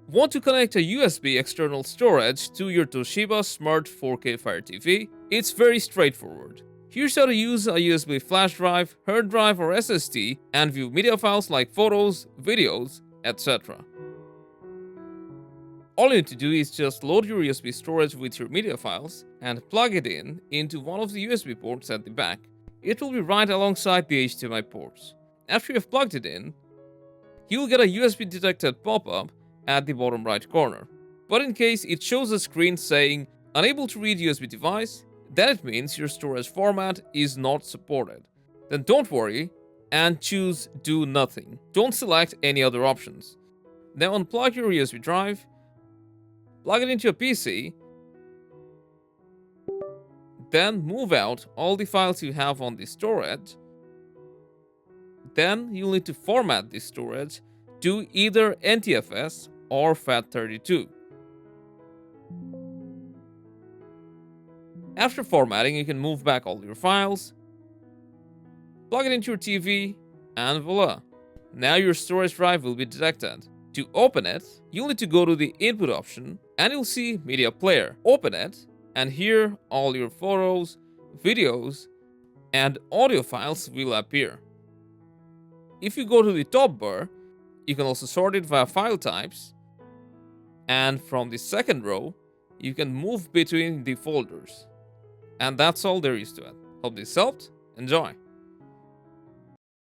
Want to connect a USB external storage to your Toshiba Smart 4K Fire TV? It's very straightforward. Here's how to use a USB flash drive, hard drive or SSD and view media files like photos, videos, etc. All you need to do is just load your USB storage with your media files and plug it in into one of the USB ports at the back. It will be right alongside the HDMI ports. After you have plugged it in, you'll get a USB detected pop-up at the bottom right corner. But in case it shows a screen saying unable to read USB device, then it means your storage format is not supported. Then don't worry and choose do nothing. Don't select any other options. Now unplug your USB drive, plug it into a PC, then move out all the files you have on the storage. Then you'll need to format the storage to either NTFS or FAT32. After formatting, you can move back all your files, plug it into your TV, and voila! Now your storage drive will be detected. To open it, you'll need to go to the input option and you'll see media player. Open it, and here all your photos, videos, and audio files will appear. If you go to the top bar, you can also sort it via file types, and from the second row, you can move between the folders. And that's all there is to it. Hope this helped. Enjoy!